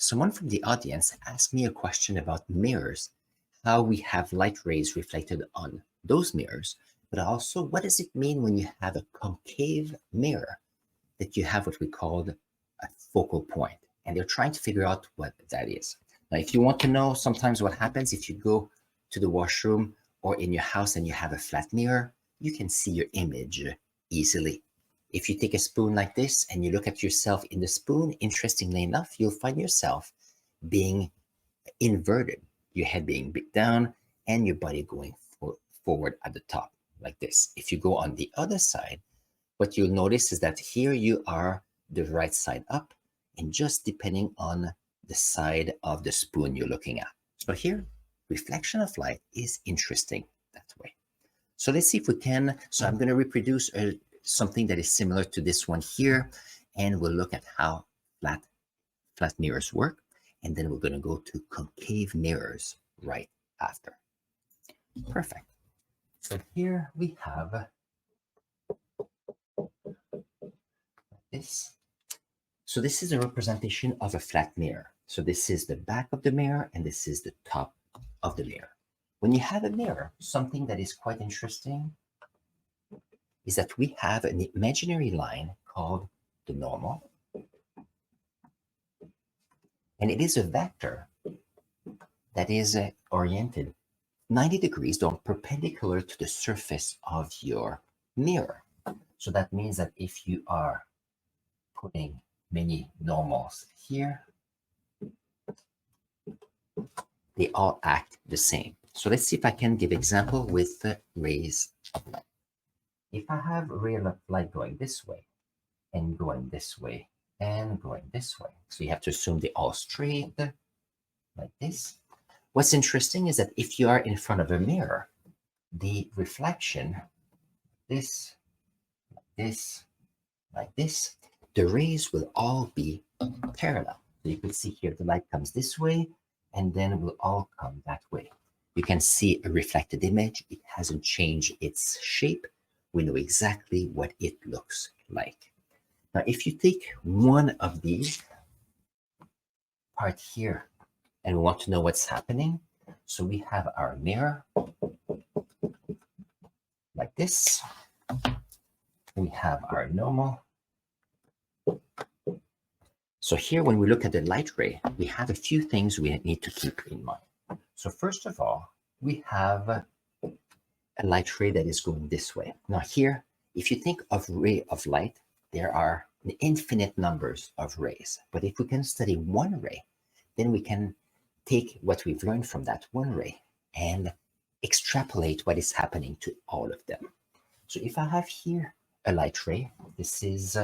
Someone from the audience asked me a question about mirrors, how we have light rays reflected on those mirrors, but also what does it mean when you have a concave mirror that you have what we call a focal point? And they're trying to figure out what that is. Now, if you want to know sometimes what happens if you go to the washroom or in your house and you have a flat mirror, you can see your image easily. If you take a spoon like this and you look at yourself in the spoon, interestingly enough, you'll find yourself being inverted, your head being big down and your body going forward at the top like this. If you go on the other side, what you'll notice is that here you are the right side up, and just depending on the side of the spoon you're looking at. So here, reflection of light is interesting that way. So let's see if we can. So I'm going to reproduce something that is similar to this one here, and we'll look at how flat mirrors work. And then we're going to go to concave mirrors right after. Perfect. So here we have this. So this is a representation of a flat mirror. So this is the back of the mirror and this is the top of the mirror. When you have a mirror, something that is quite interesting is that we have an imaginary line called the normal. And it is a vector that is oriented 90 degrees down perpendicular to the surface of your mirror. So that means that if you are putting many normals here, they all act the same. So let's see if I can give example with rays of light. If I have a ray of light going this way and going this way and going this way, so you have to assume they all straight like this. What's interesting is that if you are in front of a mirror, the reflection, this, like this, the rays will all be parallel. So you can see here the light comes this way and then will all come that way. You can see a reflected image. It hasn't changed its shape. We know exactly what it looks like. Now, if you take one of these part here and we want to know what's happening, so we have our mirror like this. We have our normal. So here, when we look at the light ray, we have a few things we need to keep in mind. So first of all, we have a light ray that is going this way. Now here, if you think of ray of light, there are infinite numbers of rays. But if we can study one ray, then we can take what we've learned from that one ray and extrapolate what is happening to all of them. So if I have here a light ray, this is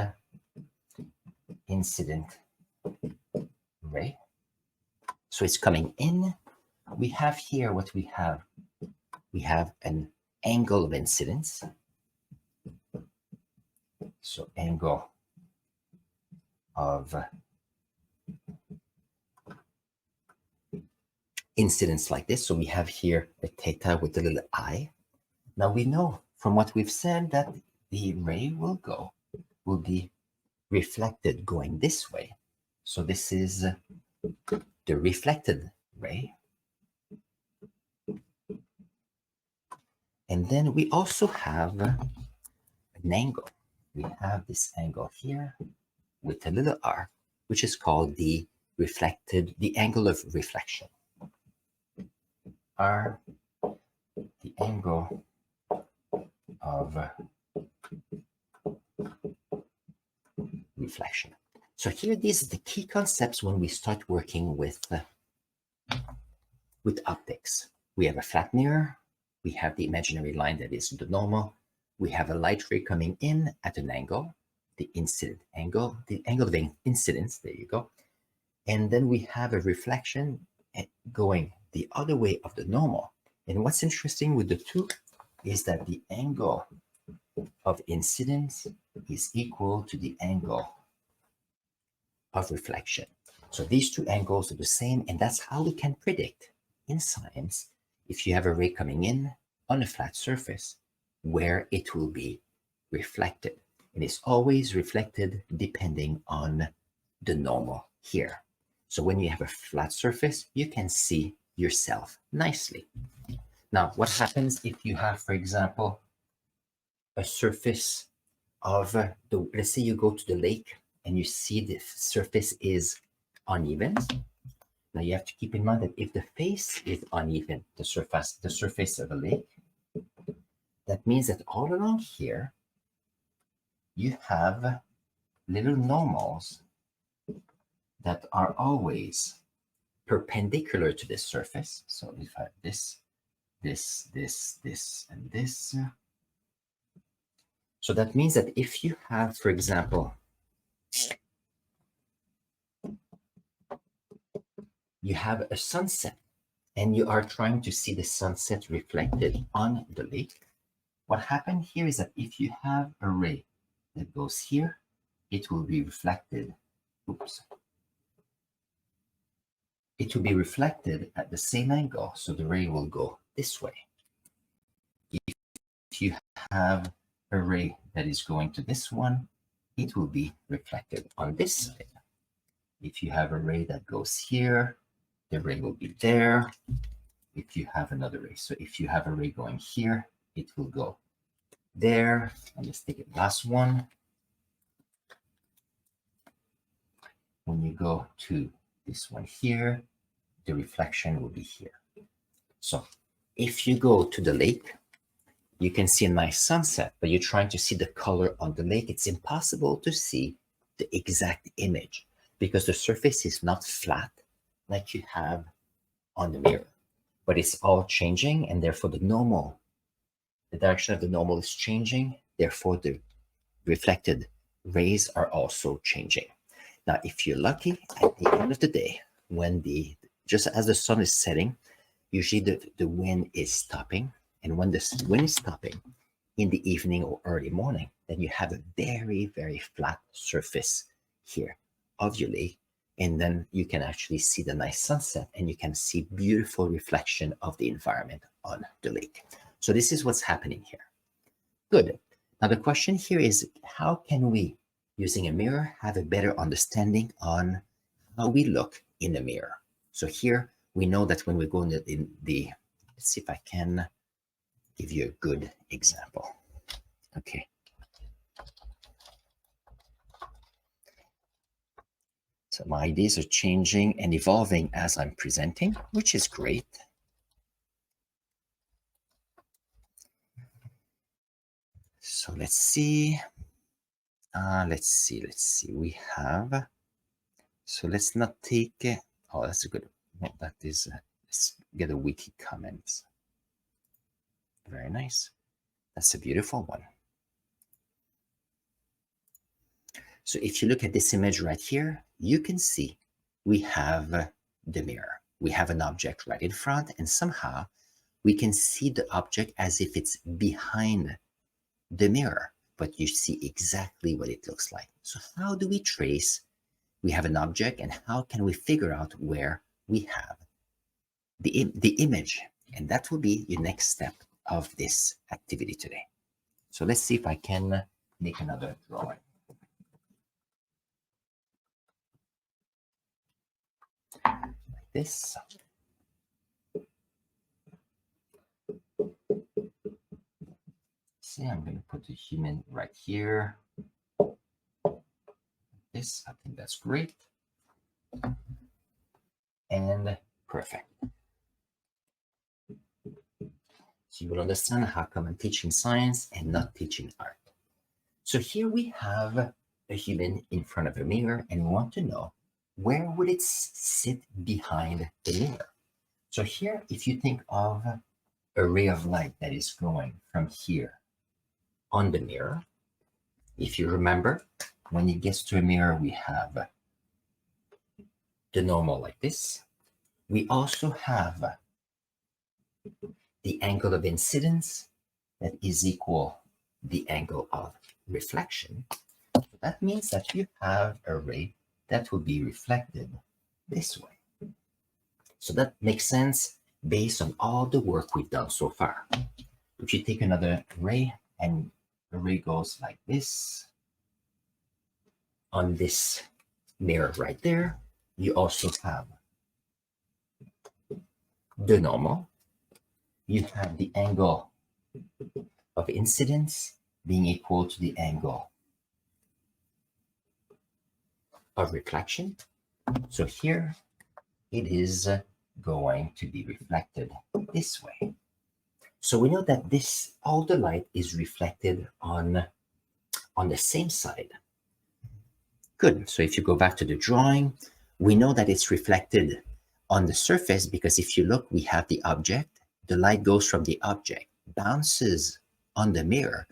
incident ray. So it's coming in. We have here what we have. We have an angle of incidence. So angle of incidence like this. So we have here a theta with a little I. Now we know from what we've said that the ray will be reflected going this way. So this is the reflected ray. And then we also have an angle. We have this angle here with a little r, which is called the angle of reflection. R, the angle of reflection. So here, these are the key concepts when we start working with optics. We have a flat mirror. We have the imaginary line that is the normal. We have a light ray coming in at an angle, the incident angle, the angle of incidence, there you go. And then we have a reflection going the other way of the normal. And what's interesting with the two is that the angle of incidence is equal to the angle of reflection. So these two angles are the same, and that's how we can predict in science if you have a ray coming in on a flat surface where it will be reflected. And it's always reflected depending on the normal here. So when you have a flat surface, you can see yourself nicely. Now, what happens if you have, for example, a surface of let's say you go to the lake and you see the surface is uneven. Now you have to keep in mind that if the face is uneven, the surface of a lake, that means that all along here, you have little normals that are always perpendicular to this surface. So if I have this, and this. So that means that if you have, for example, you have a sunset and you are trying to see the sunset reflected on the lake, what happened here is that if you have a ray that goes here, it will be reflected. Oops. It will be reflected at the same angle, so the ray will go this way. If you have a ray that is going to this one, it will be reflected on this side. If you have a ray that goes here, the ray will be there. If you have another ray, so if you have a ray going here, it will go there. And let's take the last one. When you go to this one here, the reflection will be here. So if you go to the lake, you can see a nice sunset, but you're trying to see the color on the lake. It's impossible to see the exact image because the surface is not flat like you have on the mirror, but it's all changing, and therefore the direction of the normal is changing. Therefore, the reflected rays are also changing. Now, if you're lucky, at the end of the day, just as the sun is setting, usually the wind is stopping. And when the wind is stopping in the evening or early morning, then you have a very, very flat surface here of your lake. And then you can actually see the nice sunset and you can see beautiful reflection of the environment on the lake. So this is what's happening here. Good. Now the question here is, how can we, using a mirror, have a better understanding on how we look in the mirror? So here we know that when we go let's see if I can give you a good example. Okay. So my ideas are changing and evolving as I'm presenting, which is great. So let's see. Let's see. We have, so let's not take, oh, that's a good, that is, let's get a wiki comments. Very nice. That's a beautiful one. So if you look at this image right here, you can see we have the mirror. We have an object right in front, and somehow we can see the object as if it's behind the mirror, but you see exactly what it looks like. So how do we trace? We have an object, and how can we figure out where we have the image? And that will be your next step of this activity today. So let's see if I can make another drawing. Like this. See, I'm going to put the human right here. This, I think that's great. And perfect. So you will understand how come I'm teaching science and not teaching art. So here we have a human in front of a mirror, and we want to know where would it sit behind the mirror. So here, if you think of a ray of light that is going from here on the mirror, if you remember, when it gets to a mirror, we have the normal like this. We also have the angle of incidence that is equal the angle of reflection. That means that you have a ray that will be reflected this way. So that makes sense based on all the work we've done so far. If you take another ray and the ray goes like this on this mirror right there, you also have the normal. You have the angle of incidence being equal to the angle of reflection. So here it is going to be reflected this way. So we know that all the light is reflected on the same side. Good. So if you go back to the drawing, we know that it's reflected on the surface because if you look, we have the object. The light goes from the object, bounces on the mirror,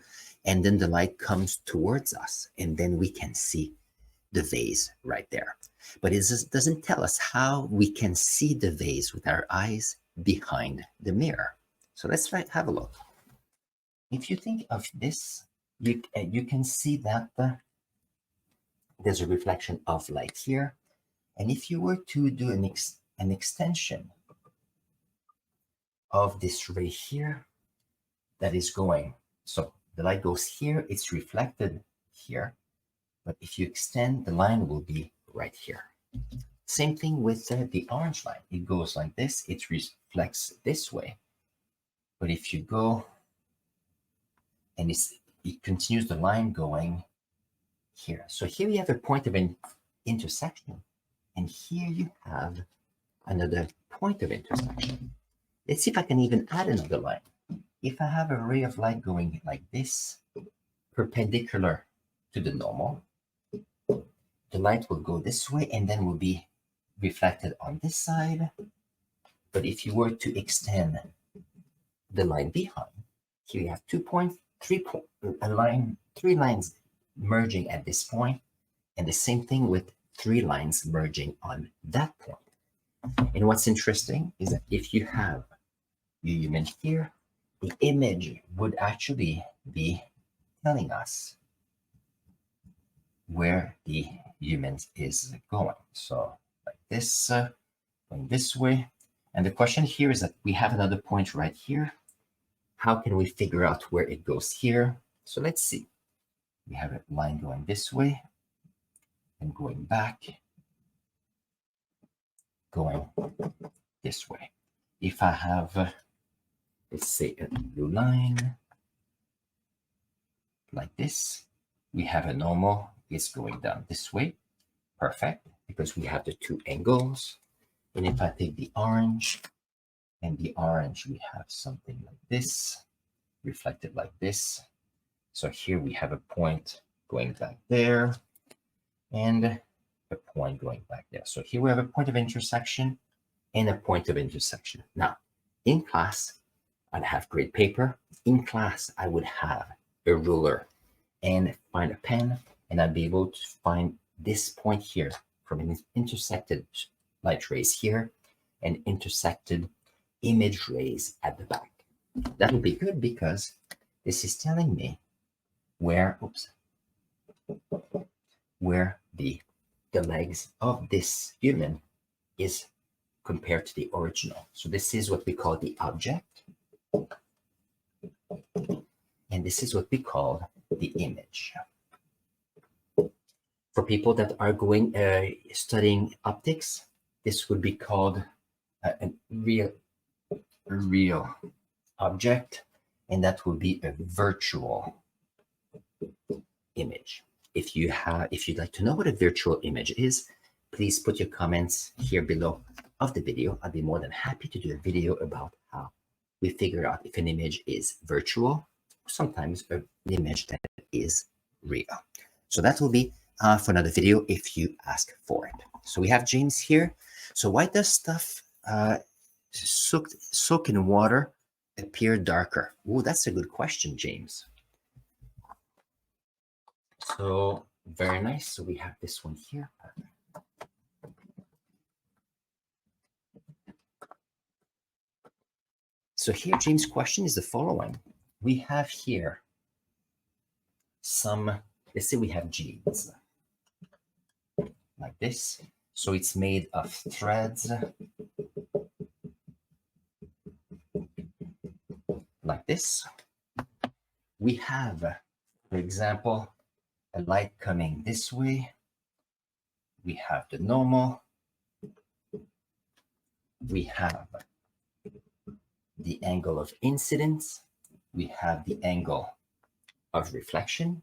and then the light comes towards us, and then we can see the vase right there. But it doesn't tell us how we can see the vase with our eyes behind the mirror. So let's have a look. If you think of this, you can see that there's a reflection of light here. And if you were to do an extension of this ray here, that is going, so the light goes here, it's reflected here. But if you extend, the line will be right here. Same thing with the orange line. It goes like this, it reflects this way. But if you go and it continues the line going here. So here you have a point of intersection. And here you have another point of intersection. Let's see if I can even add another line. If I have a ray of light going like this, perpendicular to the normal, the light will go this way and then will be reflected on this side. But if you were to extend the line behind, here you have 3 lines merging at this point, and the same thing with 3 lines merging on that point. And what's interesting is that if you have your human here, the image would actually be telling us where the human is going. So like this, going this way. And the question here is that we have another point right here. How can we figure out where it goes here? So let's see. We have a line going this way and going back, going this way. If I have, let's say, a blue line like this, we have a normal, it's going down this way. Perfect, because we have the 2 angles. And if I take the orange, and the orange, we have something like this, reflected like this. So here we have a point going back there, and a point going back there. So here we have a point of intersection and a point of intersection. Now, in class, I'd have grade paper. In class, I would have a ruler and find a pen, and I'd be able to find this point here from an intersected light rays here and intersected image rays at the back. That would be good because this is telling me where the legs of this human is compared to the original. So this is what we call the object, and this is what we call the image. For people that are going studying optics, this would be called a real object, and that would be a virtual image. If you'd like to know what a virtual image is, please put your comments here below of the video. I'd be more than happy to do a video about how we figure out if an image is virtual, or sometimes an image that is real. So that will be for another video if you ask for it. So we have James here. So why does stuff soak in water appear darker? Oh, that's a good question, James. So very nice. So we have this one here. So here, James' question is the following. We have here some, let's say we have jeans like this. So it's made of threads like this. We have, for example, a light coming this way. We have the normal, we have the angle of incidence, we have the angle of reflection.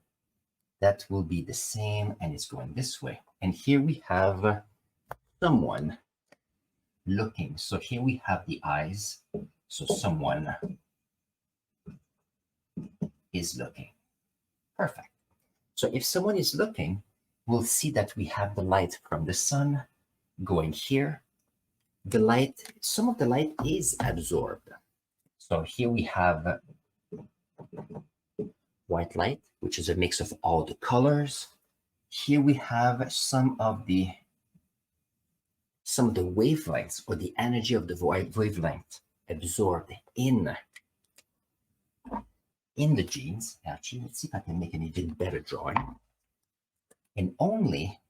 That will be the same, and it's going this way. And here we have someone looking. So here we have the eyes. So someone is looking. Perfect. So if someone is looking, we'll see that we have the light from the sun going here. The light, some of the light is absorbed. So here we have white light, which is a mix of all the colors. Here we have some of the wavelengths or the energy of the wavelength absorbed in the genes. Actually, let's see if I can make an even better drawing. And only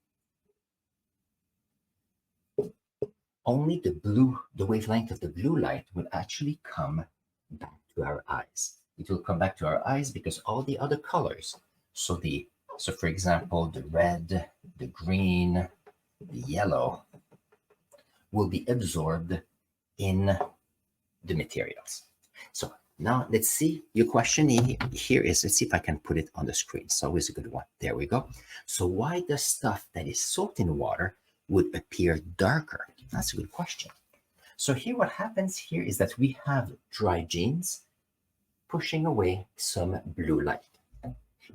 the wavelength of the blue light will actually come back to our eyes. It will come back to our eyes because all the other colors, so for example, the red, the green, the yellow, will be absorbed in the materials. So now let's see, your question here is, let's see if I can put it on the screen. It's always a good one. There we go. So why does stuff that is soaked in water would appear darker? That's a good question. So here what happens here is that we have dry genes pushing away some blue light.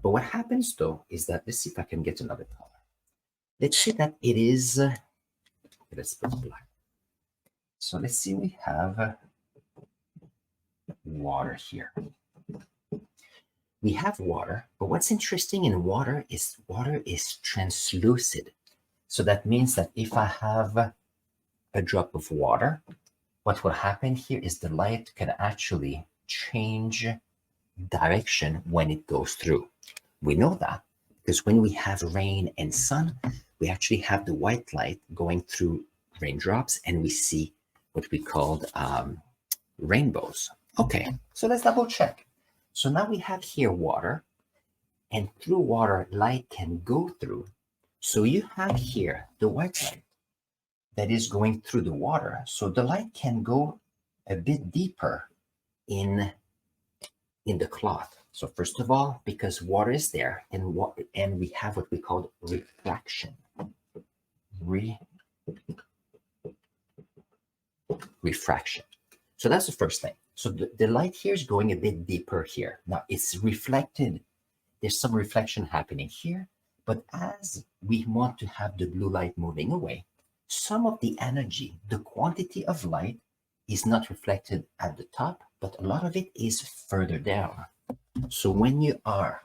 But what happens though is that, let's see if I can get another color. Let's say that it is, let's put black. So let's see, we have water here. We have water, but what's interesting in water is translucid. So that means that if I have a drop of water, what will happen here is the light can actually change direction when it goes through. We know that because when we have rain and sun, we actually have the white light going through raindrops and we see what we called rainbows. Okay, so let's double check. So now we have here water, and through water, light can go through. So you have here the white light that is going through the water. So the light can go a bit deeper in the cloth. So first of all, because water is there, and we have what we call refraction. Refraction. So that's the first thing. So the light here is going a bit deeper here. Now it's reflected. There's some reflection happening here, but as we want to have the blue light moving away, some of the energy, the quantity of light is not reflected at the top, but a lot of it is further down. So when you are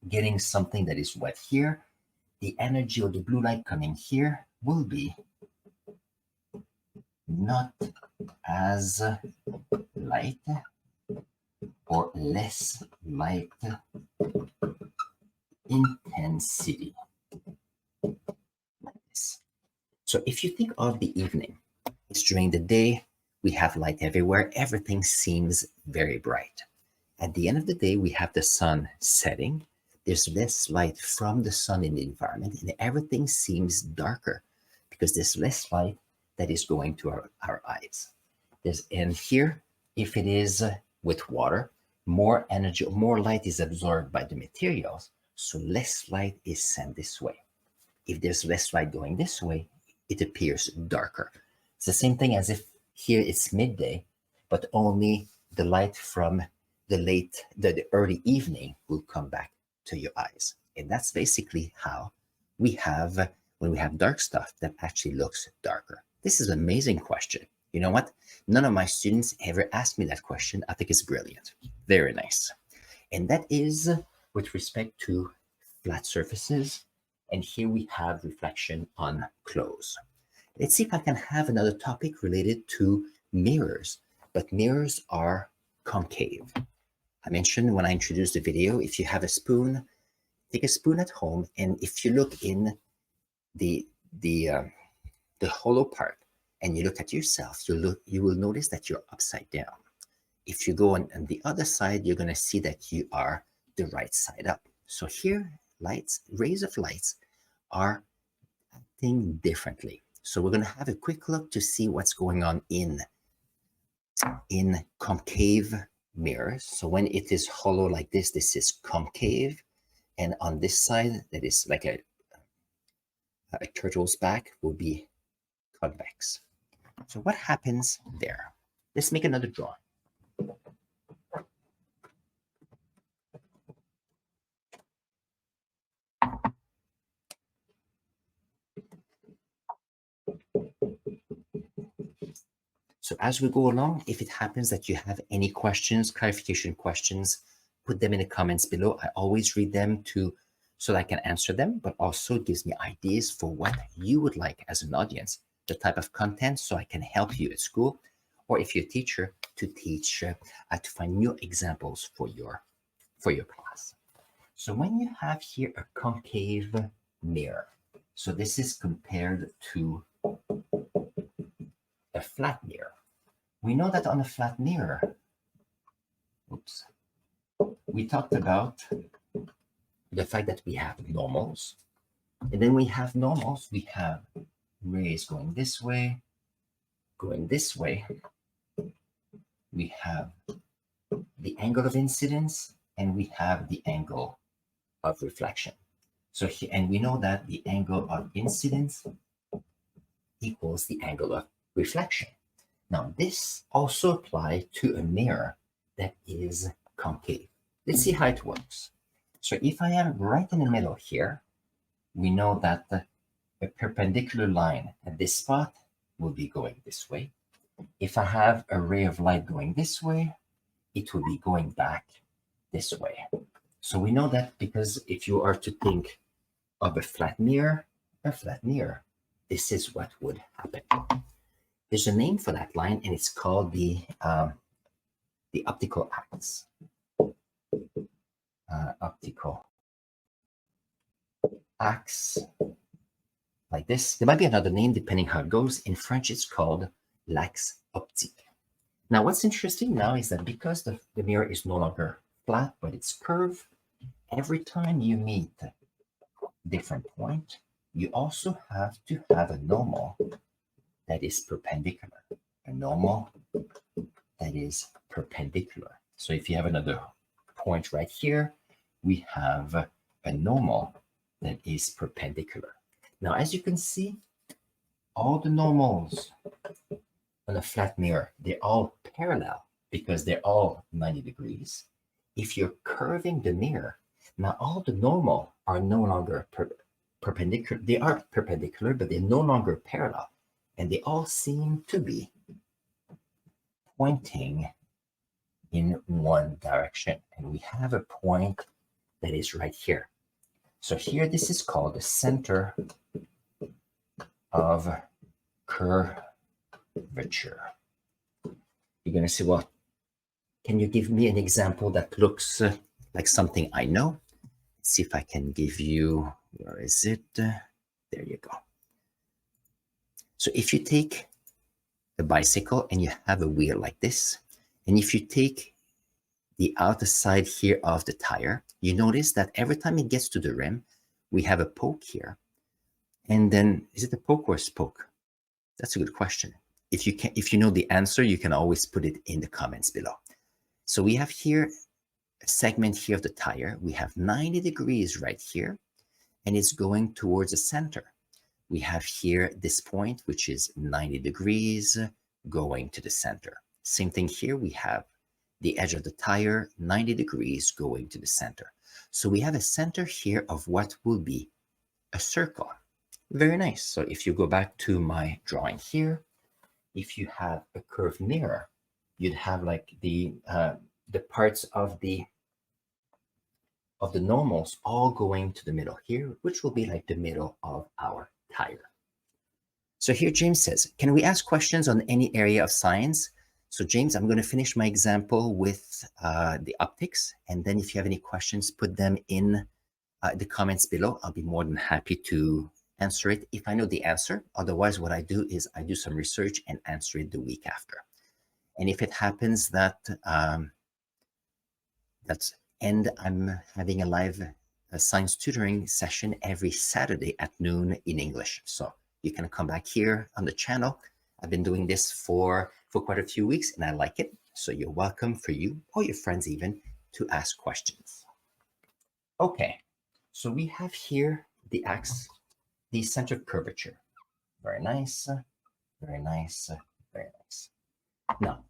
getting something that is wet here, the energy of the blue light coming here will be not as light or less light intensity, like this. So if you think of the evening, it's during the day, we have light everywhere, everything seems very bright. At the end of the day, we have the sun setting, there's less light from the sun in the environment, and everything seems darker because there's less light that is going to our eyes. And here, if it is with water, more energy, more light is absorbed by the materials, so less light is sent this way. If there's less light going this way, it appears darker. It's the same thing as if here it's midday, but only the light from the early evening will come back to your eyes. And that's basically how we have, when we have dark stuff that actually looks darker. This is an amazing question. You know what? None of my students ever asked me that question. I think it's brilliant. Very nice. And that is with respect to flat surfaces. And here we have reflection on clothes. Let's see if I can have another topic related to mirrors, but mirrors are concave. I mentioned when I introduced the video, if you have a spoon, take a spoon at home, and if you look in the hollow part and you look at yourself, you will notice that you're upside down. If you go on the other side, you're going to see that you are the right side up. So here, rays of lights are acting differently. So we're going to have a quick look to see what's going on in concave mirrors. So when it is hollow like this is concave. And on this side, that is like a turtle's back, will be convex. So what happens there? Let's make another drawing. So as we go along, if it happens that you have any questions, clarification questions, put them in the comments below. I always read them so that I can answer them, but also gives me ideas for what you would like as an audience, the type of content, so I can help you at school, or if you're a teacher, to teach, to find new examples for your class. So when you have here a concave mirror, so this is compared to a flat mirror. We know that on a flat mirror, we talked about the fact that we have normals. And then we have normals, we have rays going this way, going this way. We have the angle of incidence, and we have the angle of reflection. So here, and we know that the angle of incidence equals the angle of reflection. Now, this also applies to a mirror that is concave. Let's see how it works. So if I am right in the middle here, we know that a perpendicular line at this spot will be going this way. If I have a ray of light going this way, it will be going back this way. So we know that because if you are to think of a flat mirror, this is what would happen. There's a name for that line, and it's called the optical axis. Optical axe, like this. There might be another name depending how it goes. In French, it's called l'axe optique. Now, what's interesting now is that because the mirror is no longer flat, but it's curved, every time you meet a different point, you also have to have a normal that is perpendicular. A normal that is perpendicular. So if you have another point right here, we have a normal that is perpendicular. Now, as you can see, all the normals on a flat mirror, they're all parallel because they're all 90 degrees. If you're curving the mirror, now all the normal are no longer perpendicular. They are perpendicular, but they're no longer parallel. And they all seem to be pointing in one direction. And we have a point that is right here. So here, this is called the center of curvature. You're going to say, well, can you give me an example that looks like something I know? Let's see if I can give you, where is it? There you go. So if you take a bicycle and you have a wheel like this, and if you take the outer side here of the tire, you notice that every time it gets to the rim, we have a poke here. And then, is it a poke or a spoke? That's a good question. If you know the answer, you can always put it in the comments below. So we have here a segment here of the tire. We have 90 degrees right here, and it's going towards the center. We have here this point, which is 90 degrees going to the center. Same thing here. We have the edge of the tire, 90 degrees going to the center. So we have a center here of what will be a circle. Very nice. So if you go back to my drawing here, if you have a curved mirror, you'd have like the parts of the normals all going to the middle here, which will be like the middle of our tire. So here James says, can we ask questions on any area of science? So James, I'm going to finish my example with the optics. And then if you have any questions, put them in the comments below. I'll be more than happy to answer it if I know the answer. Otherwise, what I do is I do some research and answer it the week after. And if it happens that I'm having a live science tutoring session every Saturday at noon in English. So you can come back here on the channel. I've been doing this for quite a few weeks and I like it. So you're welcome, for you or your friends even, to ask questions. Okay, so we have here the axe, the center of curvature. Very nice, very nice, very nice. Now,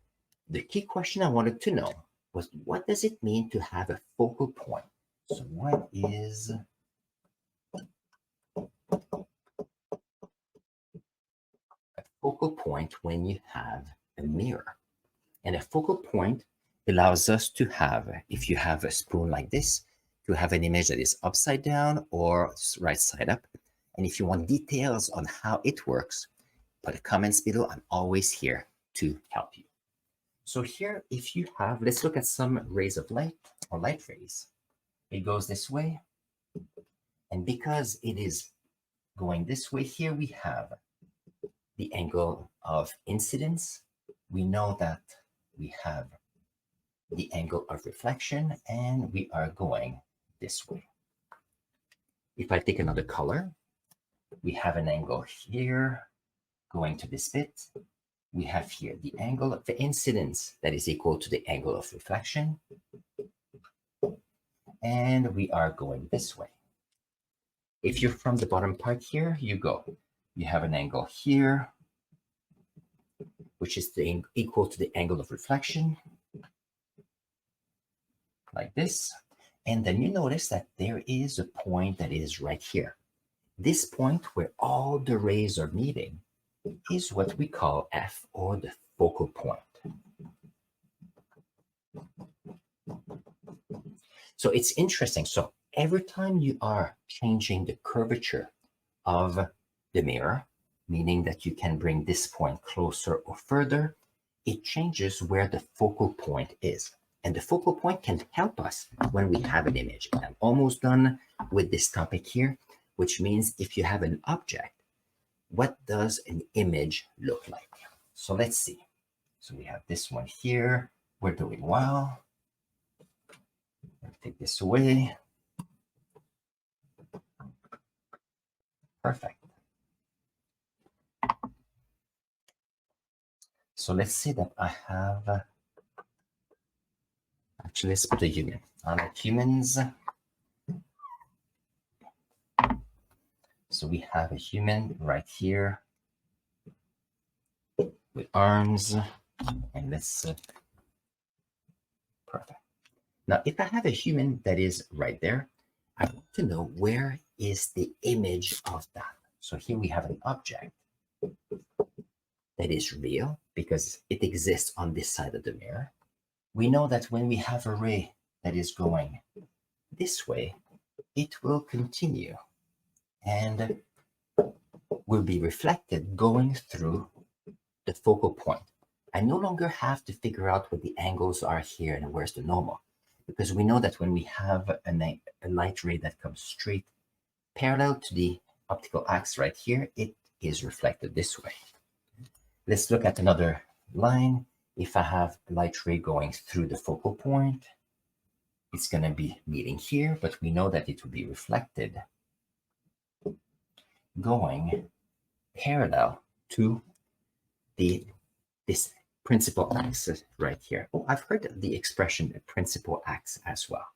the key question I wanted to know was, what does it mean to have a focal point? So what is a focal point when you have a mirror? And a focal point allows us to have, if you have a spoon like this, to have an image that is upside down or right side up. And if you want details on how it works, put comments below. I'm always here to help you. So here, if you have, let's look at some rays of light or light rays. It goes this way. And because it is going this way, here we have the angle of incidence. We know that we have the angle of reflection, and we are going this way. If I take another color, we have an angle here going to this bit. We have here the angle of the incidence that is equal to the angle of reflection. And we are going this way. If you're from the bottom part here, you have an angle here, which is equal to the angle of reflection, like this. And then you notice that there is a point that is right here. This point where all the rays are meeting is what we call F, or the focal point. So it's interesting. So every time you are changing the curvature of the mirror, meaning that you can bring this point closer or further, it changes where the focal point is. And the focal point can help us when we have an image. And I'm almost done with this topic here, which means if you have an object, what does an image look like? So let's see. So we have this one here. We're doing well. Take this away. Perfect. So let's say that I have, actually let's put a human. I like humans. So we have a human right here with arms, and let's, perfect. Now, if I have a human that is right there, I want to know where is the image of that. So here we have an object that is real because it exists on this side of the mirror. We know that when we have a ray that is going this way, it will continue and will be reflected going through the focal point. I no longer have to figure out what the angles are here and where's the normal, because we know that when we have a light ray that comes straight parallel to the optical axis right here, it is reflected this way. Let's look at another line. If I have a light ray going through the focal point, it's going to be meeting here, but we know that it will be reflected going parallel to this principal axis right here. Oh, I've heard the expression principal axis as well.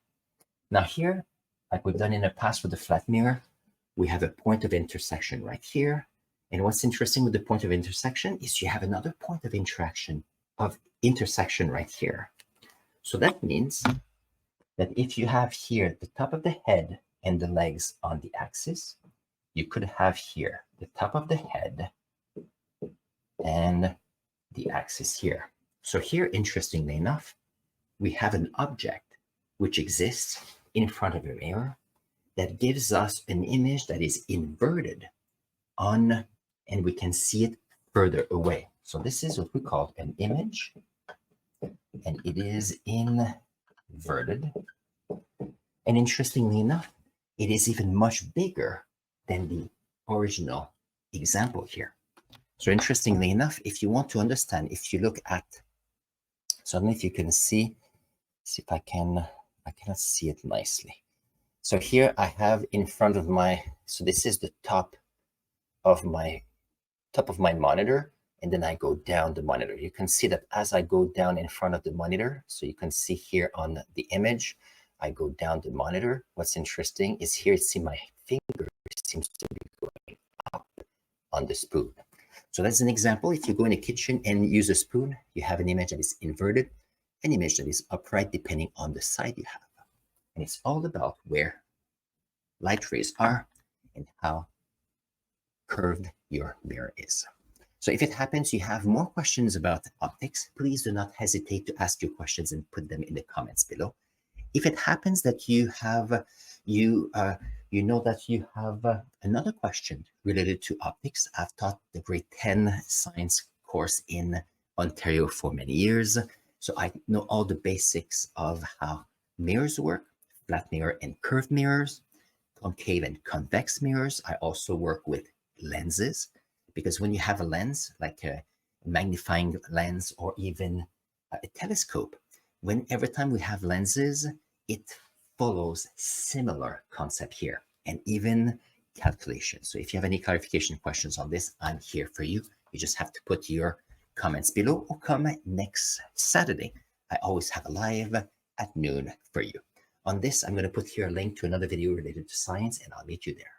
Now here, like we've done in the past with the flat mirror, we have a point of intersection right here. And what's interesting with the point of intersection is you have another point of intersection right here. So that means that if you have here the top of the head and the legs on the axis, you could have here the top of the head and the axis here. So here, interestingly enough, we have an object which exists in front of a mirror that gives us an image that is inverted on, and we can see it further away. So this is what we call an image, and it is inverted. And interestingly enough, it is even much bigger than the original example here. So interestingly enough, if you want to understand, if you look at, so I don't know if you can see if I cannot see it nicely. So here I have in front of my, so this is the top of my top of my monitor, and then I go down the monitor. You can see that as I go down in front of the monitor, so you can see here on the image, I go down the monitor. What's interesting is here, see my finger seems to be going up on the spoon. So that's an example. If you go in the kitchen and use a spoon, you have an image that is inverted, an image that is upright, depending on the side you have. And it's all about where light rays are and how curved your mirror is. So if it happens you have more questions about optics, please do not hesitate to ask your questions and put them in the comments below. If it happens that you have you know that you have another question related to optics, I've taught the grade 10 science course in Ontario for many years, so I know all the basics of how mirrors work, flat mirror and curved mirrors, concave and convex mirrors. I also work with lenses, because when you have a lens, like a magnifying lens or even a telescope, every time we have lenses, it follows similar concept here, and even calculation. So if you have any clarification questions on this, I'm here for you. You just have to put your comments below or come next Saturday. I always have a live at noon for you. On this, I'm going to put here a link to another video related to science, and I'll meet you there.